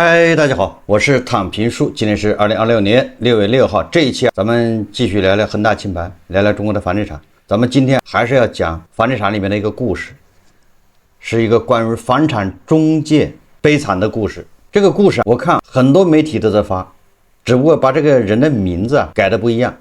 嗨，大家好，我是躺平叔，今天是2026年6月6号。这一期咱们继續聊聊恒大清盘，聊聊中國的房地產。咱們今天還是要講房地產裡面的一個故事，是一個關於房產中介悲慘的故事。這個故事我看很多媒體都在發，只不過把這個人的名字改得不一樣。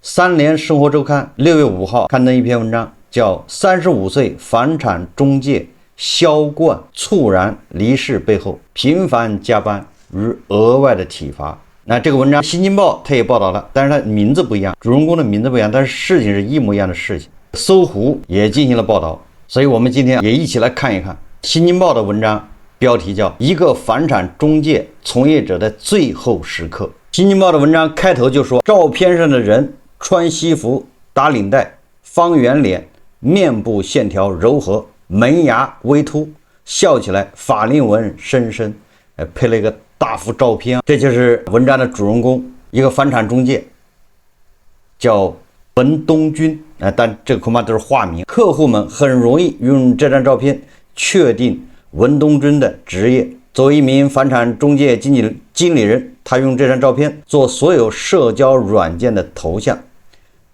三聯生活週刊6月5號刊登一篇文章，叫35歲房產中介蕭冠猝然離世背後，頻繁加班與額外的體罰。那這個文章《新京報》它也報道了，但是它名字不一樣，主人公的名字不一樣，但是事情是一模一樣的事情。搜狐也進行了報道，所以我們今天也一起來看一看《新京報》的文章，標題叫《一個房產中介從業者的最後時刻》。《新京報》的文章開頭就說，照片上的人穿西服、打領帶、方圓臉，面部線條柔和，門牙微凸，笑起來法令紋深深，配了一個大幅照片。這就是文章的主人公，一個房產中介，叫文東軍，但這個恐怕都是化名。客戶們很容易用這張照片確定文東軍的職業。作為一名房產中介經理人，他用這張照片做所有社交軟件的頭像。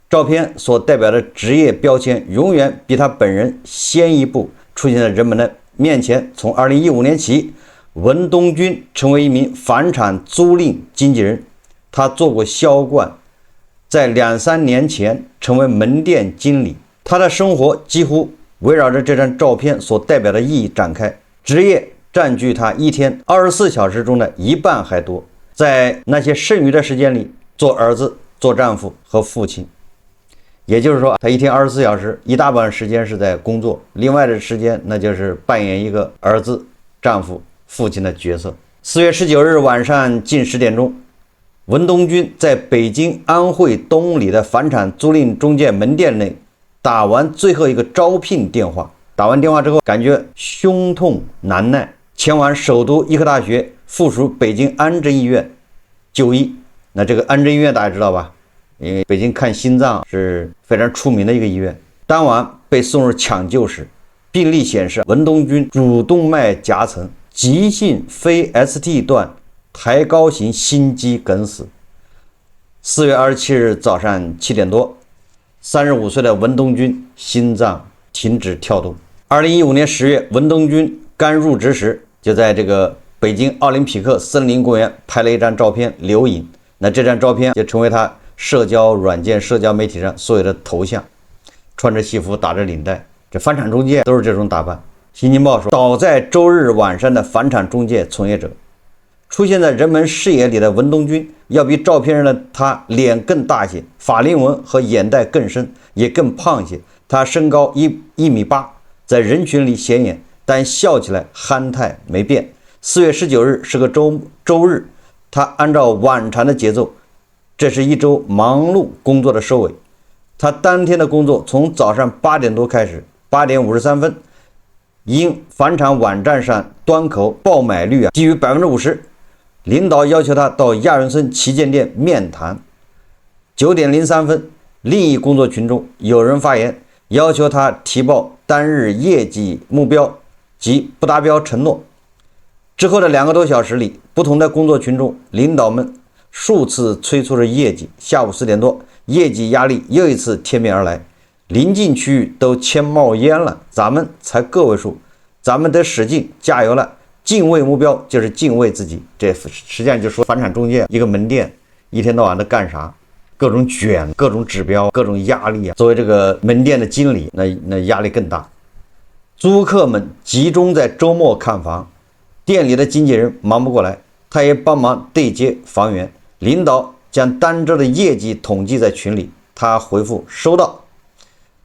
照片所代表的職業標籤永遠比他本人先一步出現在人們的面前。從2015年起，文東軍成為一名房產租賃經紀人。他做過銷冠，在2-3年前成為門店經理。他的生活幾乎圍繞着這張照片所代表的意義展開。職業佔據他一天24小時中的一半還多。在那些剩餘的時間裡，做兒子、做丈夫和父親。也就是說，他一天24小時，一大半時間是在工作，另外的時間那就是扮演一個兒子、丈夫、父親的角色。4月19日晚上近10點鐘，文東軍在北京安徽東里的房產租賃中介門店內打完最後一個招聘電話。打完電話之後，感覺胸痛難耐，前往首都醫科大學附屬北京安贞醫院就醫。那這個安贞醫院大家知道吧？因為北京看心臟是非常出名的一個醫院。當晚被送入搶救室，病歷顯示文東軍主動脈夾層急性非 ST 段抬高型心肌梗死。4月27日早上7點多，35歲的文東軍心臟停止跳動。2015年10月，文東軍剛入職時，就在這個北京奧林匹克森林公園拍了一張照片留影。那這張照片就成為他社交軟件、社交媒體上所有的頭像，穿着西服，打着領帶。這房產中介都是這種打扮。新京報說，倒在周日晚上的房產中介從業者，出現在人們視野裡的文東軍，要比照片上的他臉更大些，法令紋和眼袋更深，也更胖些。他身高1.8米，在人群裡顯眼，但笑起來憨態沒變。4月19日是個周日，他按照往常的節奏，這是一周忙碌工作的收尾。他當天的工作從早上8點多開始，8點53分，因房產網站上端口爆買率低於50%，領導要求他到亞運村旗艦店面談。9點03分，另一工作群中有人發言，要求他提報當日業績目標及不達標承諾。之後的2個多小時裡，不同的工作群中，領導們數次催促着業績。下午4點多，業績壓力又一次貼面而來，臨近區域都簽冒煙了，咱們才個位數，咱們得使勁加油了。敬畏目標就是敬畏自己。這實際上就說房產中介一個門店一天到晚的幹啥，各種卷，各種指標，各種壓力啊。作為這個門店的經理，那壓力更大。租客們集中在周末看房，店裡的經紀人忙不過來，他也幫忙對接房源。領導將當周的業績統計在群裡，他回復收到。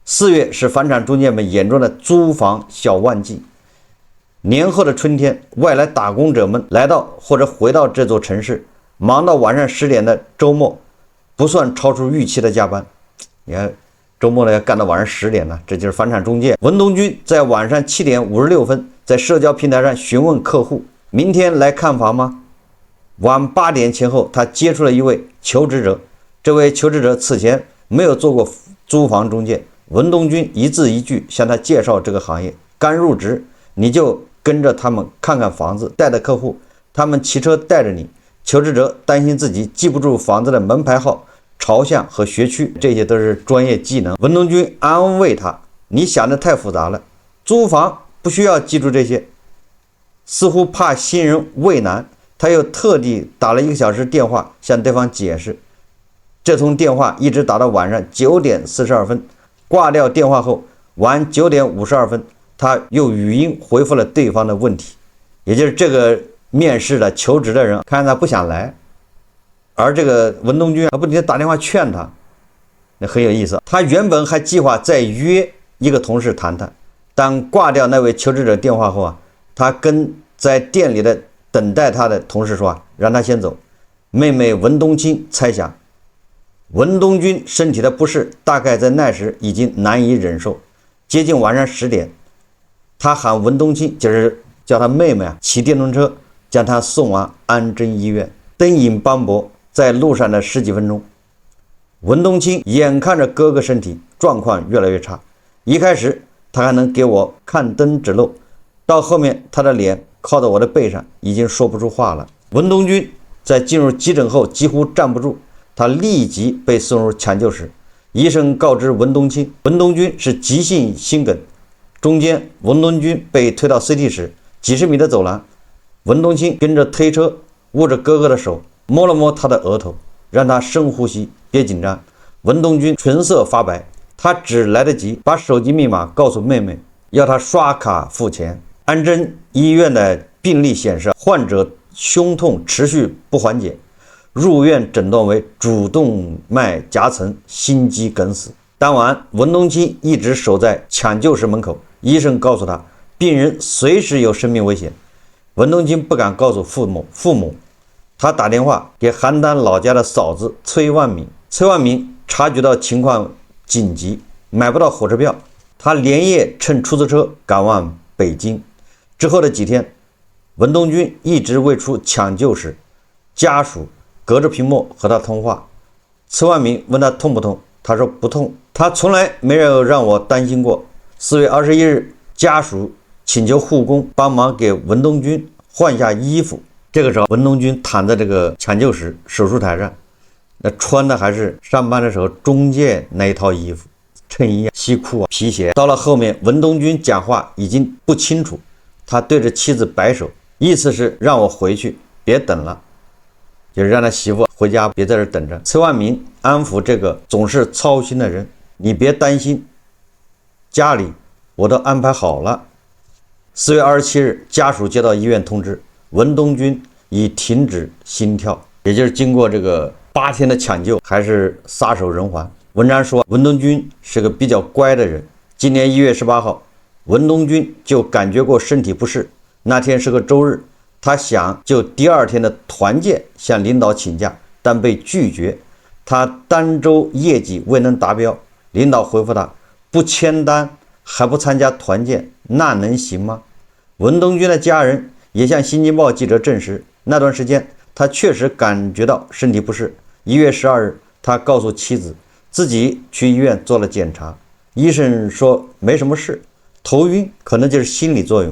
4月是房產中介們眼中的租房小旺季。年後的春天，外來打工者們來到或者回到這座城市，忙到晚上10點的周末，不算超出預期的加班。你看周末呢要幹到晚上10點呢，這就是房產中介。文東軍在晚上7點56分在社交平台上詢問客戶，明天來看房嗎？晚8點前後，他接觸了一位求職者。這位求職者此前沒有做過租房中介。文東軍一字一句向他介紹這個行業。剛入職，你就跟着他們看看房子，帶着客戶他們騎車帶着你。求職者擔心自己記不住房子的門牌號、朝向和學區，這些都是專業技能。文東軍安慰他：“你想的太複雜了，租房不需要記住这些。”似乎怕新人為難，他又特地打了1個小時電話向對方解釋。這通電話一直打到晚上9點42分，掛掉電話後，晚9點52分，他又語音回復了對方的問題，也就是這個面試的求職的人看他不想來，而這個文東軍不停地打電話勸他，那很有意思。他原本還計劃再約一個同事談談，但掛掉那位求職者電話後他跟在店裡的等待他的同事說讓他先走。妹妹文冬青猜想，文東軍身體的不適大概在那時已經難以忍受。接近晚上10點，他喊文冬青，就是叫他妹妹騎電動車將他送往安贞醫院。燈影斑駁，在路上的10幾分鐘，文冬青眼看着哥哥身體狀況越來越差。一開始他還能給我看燈指路，到後面他的臉靠到我的背上，已經說不出話了。文東軍在進入急診後幾乎站不住，他立即被送入搶救室。醫生告知文東青，文東軍是急性心梗。中間文東軍被推到 CT 室，幾十米的走廊，文東青跟着推車，握着哥哥的手，摸了摸他的額頭，讓他深呼吸，別緊張。文東軍唇色發白，他只來得及把手機密碼告訴妹妹，要他刷卡付錢。安贞醫院的病歷顯示，患者胸痛持續不緩解，入院診斷為主動脈夾層心肌梗死。當晚文東青一直守在搶救室門口，醫生告訴他病人隨時有生命危險。文東青不敢告訴父母，他打電話給邯鄲老家的嫂子崔萬敏。崔萬敏察覺到情況緊急，買不到火車票，他連夜乘出租車趕往北京。之後的幾天，文東軍一直未出搶救室，家屬隔着屏幕和他通話。崔萬敏問他痛不痛，他說不痛，他從來沒有讓我擔心過。4月21日，家屬請求護工幫忙給文東軍換下衣服。這個時候，文東軍躺在這個搶救室手術台上，那穿的還是上班的時候中介那一套衣服，襯衣、西褲、皮鞋。到了後面，文東軍講話已經不清楚，他对着妻子擺手，意思是讓我回去，別等了，就是讓他媳婦回家，別在這等着。崔萬民安撫這個總是操心的人，你別擔心，家裡我都安排好了。4月27日，家屬接到醫院通知，文東軍已停止心跳，也就是經過這個8天的搶救，還是撒手人寰。文章說，文東軍是個比較乖的人。今年1月18號，文東軍就感覺過身體不適，那天是個周日，他想就第2天的團建向領導請假，但被拒絕。他當周業績未能達標，領導回復他，不簽單還不參加團建，那能行嗎？文東軍的家人也向《新京報》記者證實，那段時間他確實感覺到身體不適。1月12日，他告訴妻子自己去醫院做了檢查，醫生說沒什麼事，頭暈可能就是心理作用。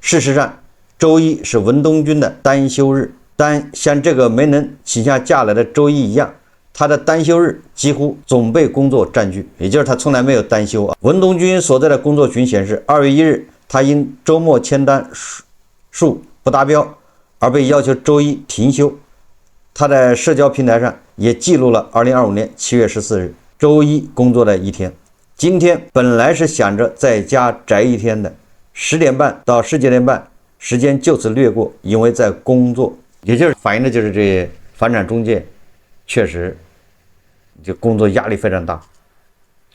事實上，周一是文東軍的單休日，但像這個沒能請下假來的周一一樣，他的單休日幾乎總被工作佔據，也就是他從來沒有單休。文東軍所在的工作群顯示，2月1日他因周末簽單數不達標而被要求周一停休。他在社交平台上也記錄了2025年7月14日周一工作的一天。今天本來是想着在家宅一天的，10點半到19點半時間就此略過，因為在工作。也就是反映的就是这些房產中介確實就工作壓力非常大，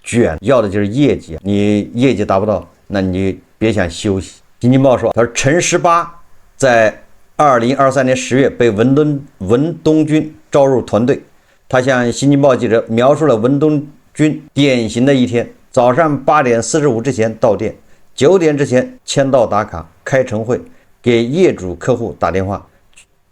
卷，要的就是業績，你業績達不到，那你別想休息。新京報說，他說陳18在2023年10月被文東軍招入團隊。他向新京報記者描述了文東軍典型的一天：早上8點45之前到店，9點之前簽到打卡、開晨會，給業主客戶打電話，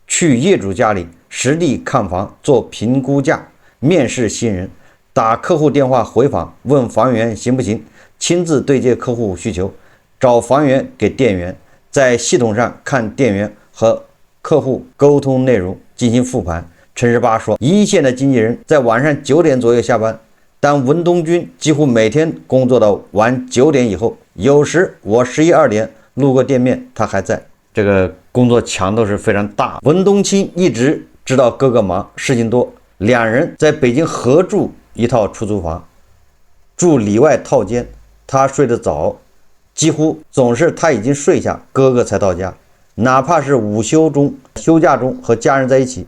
去業主家裡實地看房做評估價，面試新人，打客戶電話回訪，問房源行不行，親自對接客戶需求，找房源給店員，在系統上看店員和客戶溝通內容進行復盤。陳十八說，一線的經紀人在晚上9點左右下班，但文東軍幾乎每天工作到晚9點以後，有時我11、2點路過店面，他還在。這個工作強度是非常大。文冬青一直知道哥哥忙，事情多，兩人在北京合住一套出租房，住里外套間。他睡得早，幾乎總是他已經睡下，哥哥才到家，哪怕是午休中、休假中和家人在一起，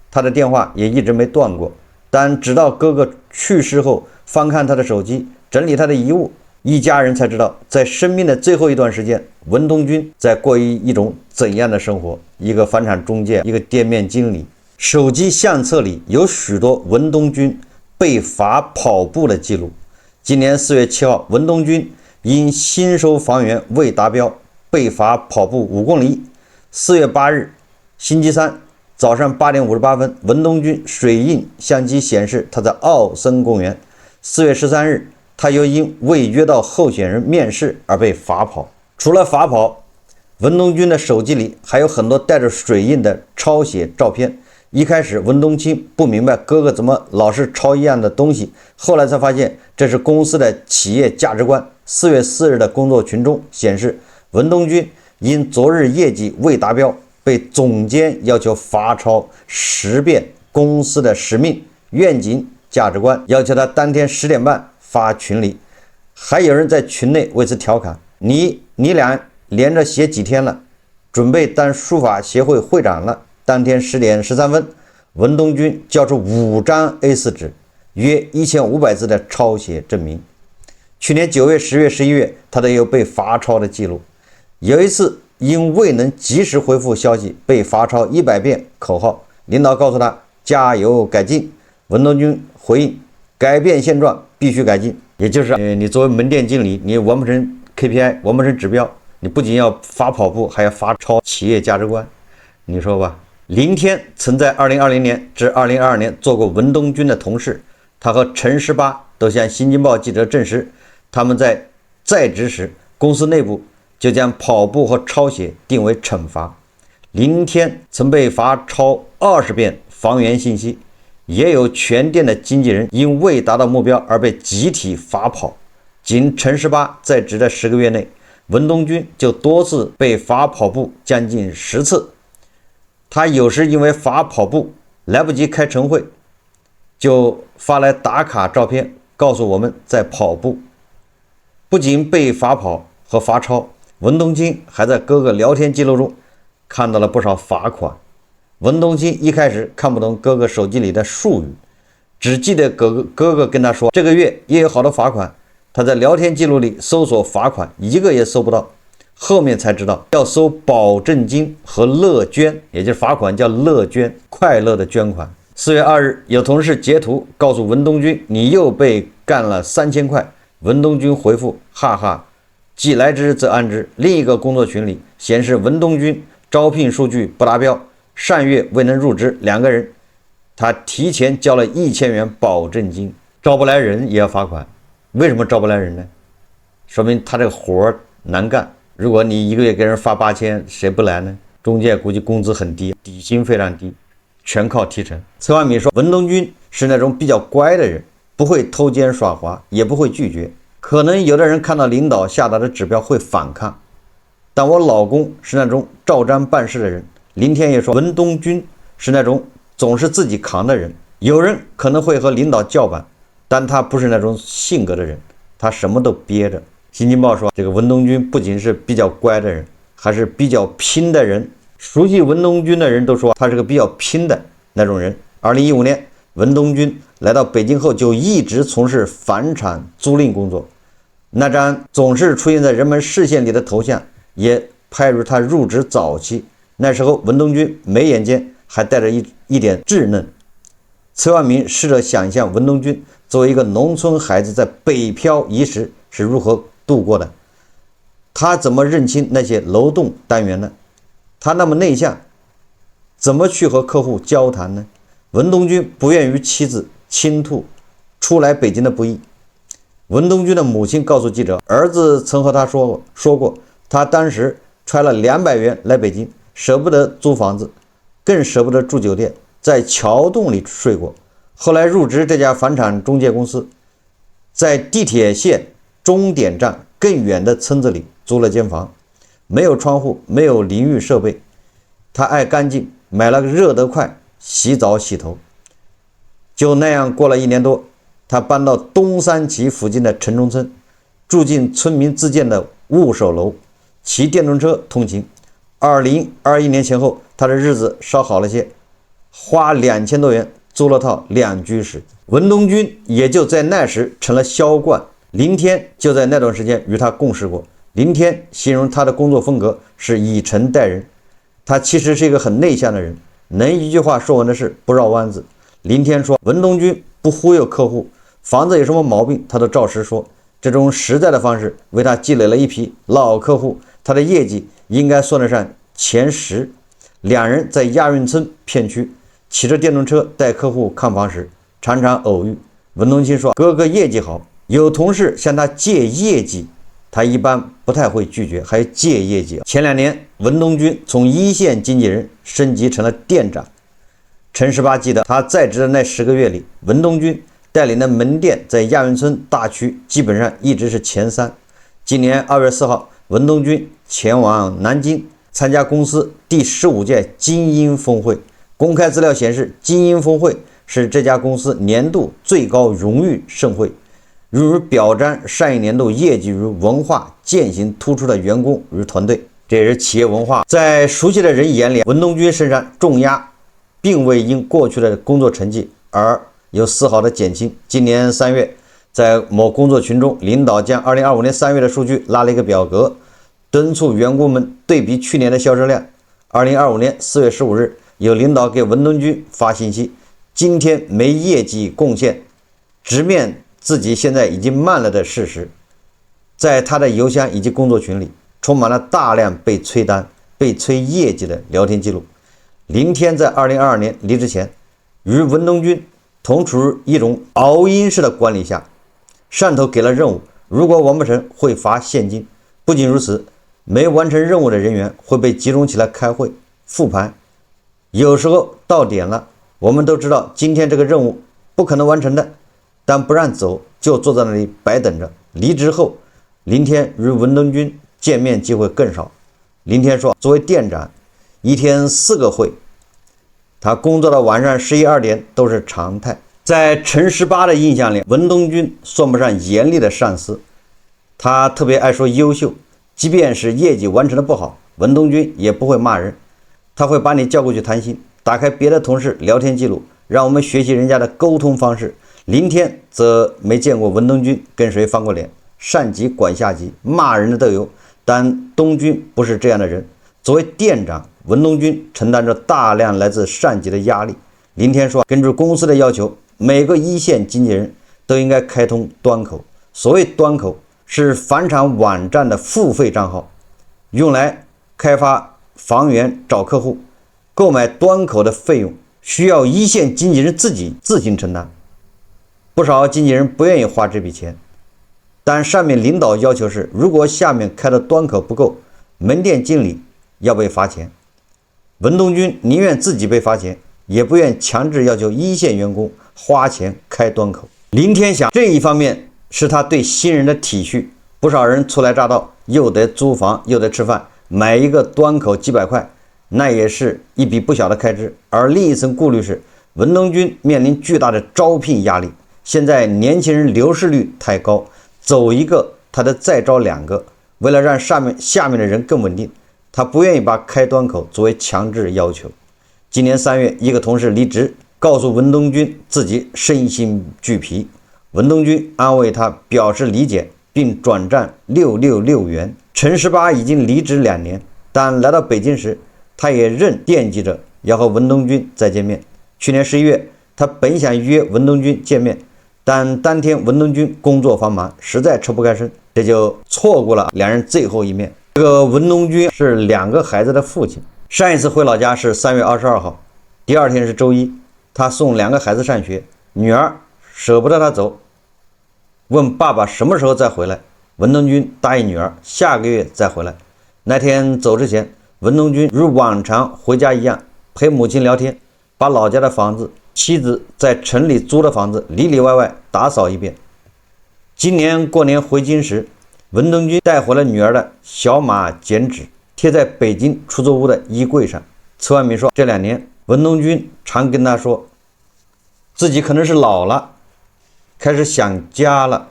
他的電話也一直沒斷過。但直到哥哥去世後，翻看他的手機，整理他的遺物，一家人才知道，在生命的最後一段時間，文東軍在過一種怎樣的生活。一個房產中介，一個店面經理，手機相冊裡有許多文東軍被罰跑步的記錄。今年4月7號，文東軍因新收房源未達標被罰跑步5公里。4月8日，星期三早上8點58分，文東軍水印相機顯示他在奧森公園。4月13日，他又因未約到候選人面試而被罰跑。除了罰跑，文東軍的手機裡還有很多帶着水印的抄寫照片。一開始文東青不明白哥哥怎麼老是抄一樣的東西，後來才發現這是公司的企業價值觀。4月4日的工作群中顯示，文東軍因昨日業績未達標，被總監要求罰抄10遍公司的使命、願景、價值觀，要求他當天10點半發群裡。還有人在群內為此調侃：你倆連着寫幾天了，準備當書法協會會長了。當天10點13分，文東軍交出5張 A4 紙，約1500字的抄寫證明。去年9月、10月、11月，他都有被罰抄的記錄。有一次因未能及時回復消息，被罰抄100遍口號。領導告訴他加油改進，文東軍回應：改變現狀必須改進。也就是你作為門店經理，你完不成 KPI， 完不成指標，你不僅要罰跑步，還要罰抄企業價值觀。你說吧。林天曾在2020年至2022年做過文東軍的同事，他和陳十八都向新京報记者证實，他們在職時，公司內部就將跑步和抄寫定為懲罰。林天曾被罰抄20遍房源信息，也有全店的經紀人因未達到目標而被集體罰跑。僅陳十八在職的10個月內，文東軍就多次被罰跑步將近10次。他有時因為罰跑步來不及開晨會，就發來打卡照片告訴我們在跑步。不僅被罰跑和罰抄，文東青還在哥哥聊天記錄中看到了不少罰款。文東青一開始看不懂哥哥手機裡的術語，只記得哥哥跟他說這個月也有好多罰款。他在聊天記錄裡搜索罰款，一個也搜不到。後面才知道要搜保證金和樂捐，也就是罰款叫樂捐，快樂的捐款。4月2日，有同事截圖告訴文東軍，你又被幹了3000塊。文東軍回復：哈哈，既來之則安之。另一個工作群裡顯示，文東軍招聘數據不達標，上月未能入職2個人，他提前交了1000元保證金。招不來人也要罰款，為什麼招不來人呢？說明他這個活難幹。如果你一個月給人發8000，誰不來呢？中介估計工資很低，底薪非常低，全靠提成。崔萬敏說，文東軍是那種比較乖的人，不會偷奸耍滑，也不會拒絕。可能有的人看到領導下達的指標會反抗，但我老公是那種照章辦事的人。林天也說，文東軍是那種總是自己扛的人。有人可能会和領導叫板，但他不是那種性格的人，他什麼都憋着。新京報說，這個文東軍不僅是比較乖的人，還是比較拼的人。熟悉文東軍的人都說他是個比較拼的那種人。2015年，文東軍來到北京後就一直從事房產租賃工作。那張總是出現在人們視線裡的頭像，也拍入他入職早期。那時候文東軍眉眼間還帶着一點稚嫩。崔萬民試着想象文東軍作為一個農村孩子在北漂一时是如何度過的，他怎麼認清那些樓栋單元呢？他那麼內向，怎麼去和客戶交談呢？文東軍不願與妻子傾吐初來北京的不易。文東軍的母親告訴記者，兒子曾和他說過，他當時揣了200元來北京，舍不得租房子，更舍不得住酒店，在桥洞裡睡過。後來入職這家房產中介公司，在地鐵線終點站更遠的村子裡租了間房，沒有窗戶，沒有淋浴設備。他愛乾淨，買了個熱得快，洗澡洗頭。就那樣過了1年多，他搬到東三旗附近的城中村，住進村民自建的务手楼，騎電動車通勤。2021年前後，他的日子稍好了些，花2000多元租了套2居室。文東軍也就在那時成了銷冠。林天就在那段时间與他共事過。林天形容他的工作風格是以誠待人，他其實是一個很內向的人，能一句話說完的事，不繞彎子。林天說，文東軍不忽悠客戶，房子有什麼毛病他都照實說，這種實在的方式為他積累了一批老客戶，他的業績應該算得上前10。兩人在亞運村片區騎着電動車帶客戶看房時，常常偶遇。文東軍說，哥哥業績好，有同事向他借業績，他一般不太會拒絕，還借業績。前2年，文東軍從一線經紀人升級成了店長。陳18記得，他在職的那10個月裡，文東軍帶領的門店在亞運村大區基本上一直是前3。今年2月4號，文東軍前往南京參加公司第15屆精英峰會。公開資料顯示，精英峰會是這家公司年度最高榮譽盛會，用於表彰上一年度業績與文化踐行突出的員工與團隊，這也是企業文化。在熟悉的人眼裡，文東軍身上重壓並未因過去的工作成績而有絲毫的減輕。今年3月，在某工作群中，領導將2025年3月的數據拉了一個表格，敦促員工們對比去年的銷售量。2025年4月15日，有領導給文東軍發信息，今天沒業績貢獻，直面自己現在已經慢了的事實。在他的郵箱以及工作群裡，充滿了大量被催單、被催業績的聊天記錄。林天在2022年離職前，與文東軍同處於一種熬鷹式的管理下，上頭給了任務，如果完不成會罰現金。不僅如此，沒完成任務的人員會被集中起來開會復盤。有時候到點了，我們都知道今天這個任務不可能完成的，但不讓走，就坐在那裡白等着。離職後，林天與文東軍見面機會更少。林天說，作為店長，一天4個會，他工作到晚上11、12點都是常態。在陳18的印象裡，文東軍算不上嚴厲的上司，他特別愛說優秀，即便是業績完成的不好，文東軍也不會罵人，他會把你叫過去談心，打開別的同事聊天記錄，讓我們學習人家的溝通方式。林天則沒見過文東軍跟誰翻過臉，上級管下級，罵人的都有，但東軍不是這樣的人。作為店長，文東軍承擔着大量來自上級的壓力。林天說，根據公司的要求，每個一線經紀人都應該開通端口。所謂端口，是房產網站的付費賬號，用來開發房源找客戶。購買端口的費用需要一線經紀人自己自行承擔。不少經紀人不願意花這筆錢，但上面領導要求是，如果下面開的端口不夠，門店經理要被罰錢。文東軍寧願自己被罰錢，也不願強制要求一線員工花錢開端口。林天想，這一方面是他對新人的體恤，不少人初來乍到，又得租房又得吃飯，買一個端口幾百塊，那也是一筆不小的開支。而另一層顧慮是，文東軍面臨巨大的招聘壓力，現在年輕人流失率太高，走一個他得再招2個。為了讓下面的人更穩定，他不願意把開端口作為強制要求。今年3月，一個同事離職，告訴文東軍自己身心俱疲。文東軍安慰他，表示理解，並轉賬666元。陳18已經離職2年，但來到北京時，他也仍惦記着要和文東軍再見面。去年11月，他本想約文東軍見面，但當天文東軍工作繁忙，實在抽不開身，這就錯過了2人最後一面。這個文東軍是2個孩子的父親，上一次回老家是3月22號，第2天是周一，他送2個孩子上學，女兒捨不得他走，問爸爸什麼時候再回來。文東軍答應女兒下個月再回來。那天走之前，文東軍如往常回家一樣陪母親聊天，把老家的房子、妻子在城裡租的房子裡裡外外打掃一遍。今年過年回京時，文東軍帶回了女兒的小馬剪紙，貼在北京出租屋的衣櫃上。崔萬民說，這2年文東軍常跟他說，自己可能是老了，開始想家了。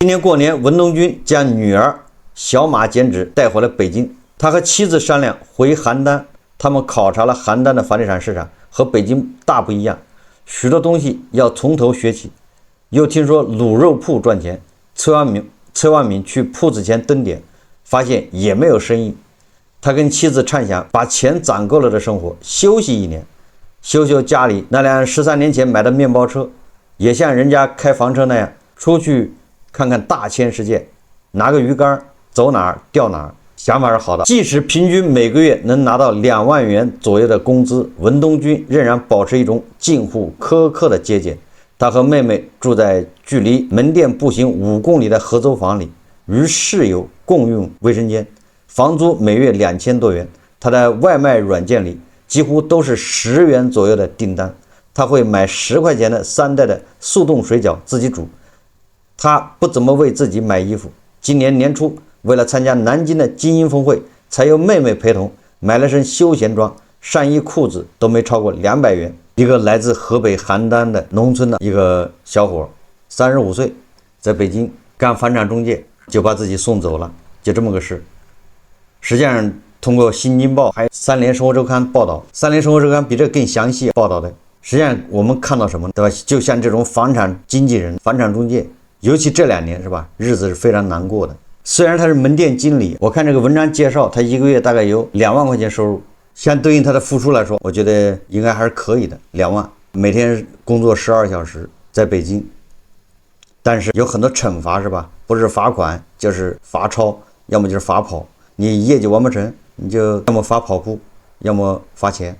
今年過年，文東軍將女兒小馬剪紙帶回了北京。他和妻子商量回邯郸，他們考察了邯郸的房地產市场，和北京大不一樣，許多東西要從頭學起。又聽說滷肉鋪賺錢，崔萬民去鋪子前蹲點，發現也沒有生意。他跟妻子暢想把錢攢夠了的生活，休息1年，修修家裡那輛13年前買的面包車，也像人家開房車那樣出去看看大千世界，拿個魚竿走哪兒釣哪兒。想法是好的，即使平均每個月能拿到2萬元左右的工資，文東軍仍然保持一種近乎苛刻的節儉。他和妹妹住在距離門店步行5公里的合租房裡，與室友共用衛生间，房租每月2000多元。他的外賣軟件裡幾乎都是10元左右的訂單，他會買10塊錢的3袋的速凍水餃自己煮。他不怎麼為自己買衣服，今年年初為了參加南京的精英峰會，才由妹妹陪同買了身休閒裝，上衣褲子都沒超過200元。一個來自河北邯郸的農村的一個小伙，35歲，在北京幹房產中介，就把自己送走了，就這麼個事。實際上通過新京報還有3联生活週刊報道，3聯生活週刊比這更詳細報道的。實際上我們看到什麼，對吧？就像這種房產經紀人、房產中介，尤其這2年是吧，日子是非常難過的。雖然他是門店經理，我看這個文章介紹，他1個月大概有2萬塊錢收入，相對應他的付出來說，我覺得應該還是可以的，2萬，每天工作12小時，在北京。但是有很多懲罰是吧？不是罰款就是罰抄，要麼就是罰跑。你業績完不成，你就要麼罰跑步，要麼罰錢，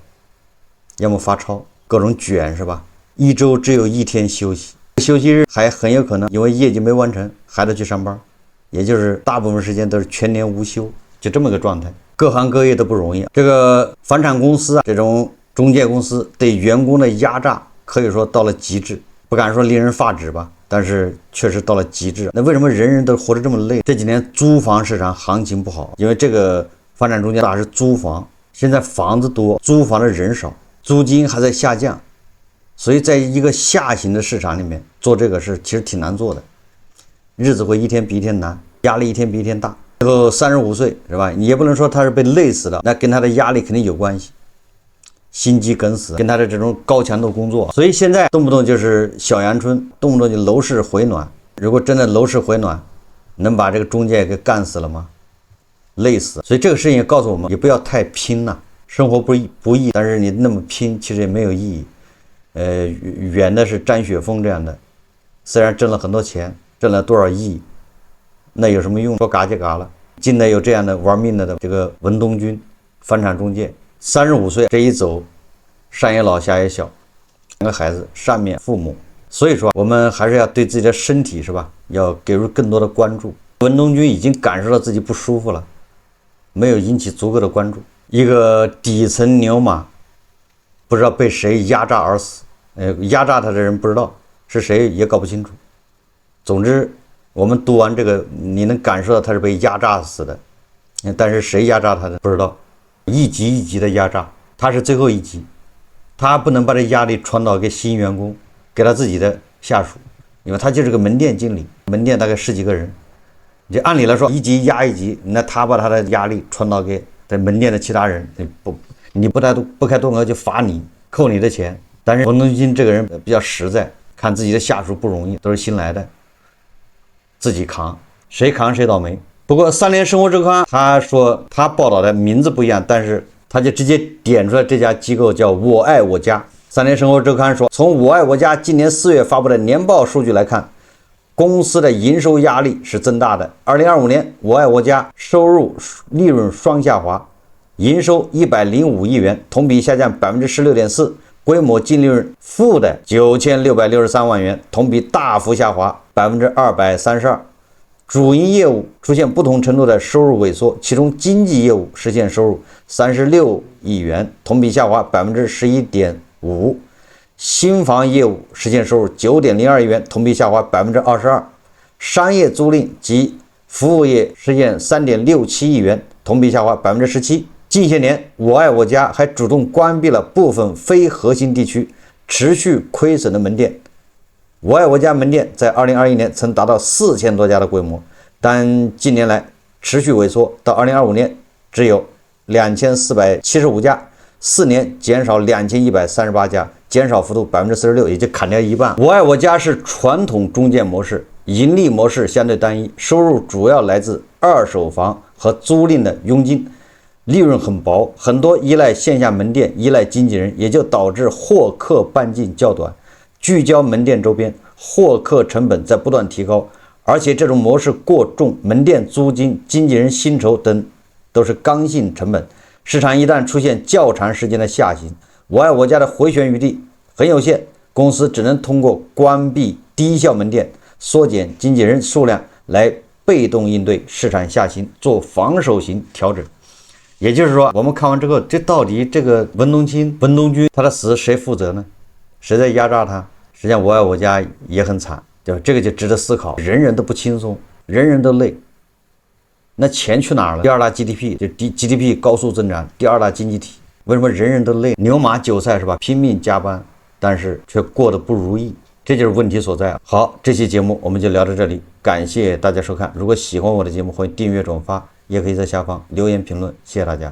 要麼罰抄，各種卷是吧？1周只有1天休息，休息日還很有可能因為業績沒完成還得去上班。也就是大部分時間都是全年無休，就這麼個狀態。各行各業都不容易。这個房產公司啊，這種中介公司對員工的壓榨可以說到了極致，不敢說令人髮指吧，但是確實到了極致。那為什麼人人都活得這麼累？這幾年租房市場行情不好，因為這個房產中介大是租房，現在房子多，租房的人少，租金還在下降，所以在一個下行的市場裡面做這個事其實挺難做的。日子會一天比一天難，壓力一天比一天大。最後35歲是吧？你也不能說他是被累死的，那跟他的壓力肯定有關係，心肌梗死，跟他的這種高強度工作。所以現在動不動就是小陽春，動不動就樓市回暖。如果真的樓市回暖，能把這個中介給幹死了嗎？累死。所以這個事情也告訴我們，也不要太拼了。生活不易，但是你那麼拼其實也沒有意義。遠的是張雪峰這樣的，雖然掙了很多錢，掙了多少億，那有什麼用？說嘎就嘎了。近代有這樣的玩命的這個文東軍房產中介，35歲這一走，上也老下也小，2個孩子，上面父母。所以說我們還是要對自己的身體是吧，要給予更多的關注。文東軍已經感受到自己不舒服了，沒有引起足夠的關注。一個底層牛馬不知道被誰壓榨而死，壓榨他的人不知道是誰，也搞不清楚。總之我們讀完這個，你能感受到他是被壓榨死的，但是誰壓榨他的不知道，一級一級的壓榨，他是最後一級，他不能把這壓力傳導給新員工，給他自己的下屬，因為他就是個門店經理，門店大概10幾個人，就按理來說一級壓一級，那他把他的壓力傳導給在門店的其他人，你不開多额就罰你，扣你的錢。但是文東軍這個人比較實在，看自己的下屬不容易，都是新來的，自己扛，誰扛誰倒霉。不過3聯生活週刊他說他報道的名字不一樣，但是他就直接點出來這家機構叫我愛我家。3聯生活週刊說，從我愛我家今年4月發布的年報數據來看，公司的營收壓力是增大的。2025年我愛我家收入利潤雙下滑，營收105億元，同比下降16.4%，規模淨利潤負的9663萬元，同比大幅下滑232%，主營業務出現不同程度的收入萎縮，其中經紀業務實現收入36億元，同比下滑11.5%。新房業務實現收入9.02億元，同比下滑22%。商業租賃及服務業實現3.67億元，同比下滑17%。近些年，我愛我家還主動關閉了部分非核心地區持續虧損的門店。我愛我家門店在2021年曾達到4000多家的規模，但近年來持續萎縮，到2025年只有2475家，4年減少2138家，減少幅度46%，也就砍掉一半。我愛我家是傳統中介模式，盈利模式相对單一，收入主要來自二手房和租賃的佣金，利潤很薄，很多依賴線下门店，依賴經紀人，也就導致獲客半徑較短。聚焦門店周邊，獲客成本在不斷提高，而且這種模式過重，門店租金、經紀人薪酬等都是剛性成本。市場一旦出現較長時間的下行，我愛我家的回旋余地很有限，公司只能通過關閉低效門店、縮減經紀人數量來被動應對市場下行，做防守型調整。也就是說，我們看完之後，這到底這個文東軍他的死誰負責呢？誰在壓榨他？實際上我愛我家也很慘，对吧？這個就值得思考。人人都不輕鬆，人人都累，那錢去哪兒了？第二大 GDP 就 GDP 高速增長，第二大經濟體，為什麼人人都累？牛馬韭菜是吧？拼命加班，但是卻過得不如意，這就是問題所在。好，這期節目我們就聊到這裡，感謝大家收看。如果喜歡我的節目，歡迎訂閱轉發，也可以在下方留言評論。謝謝大家。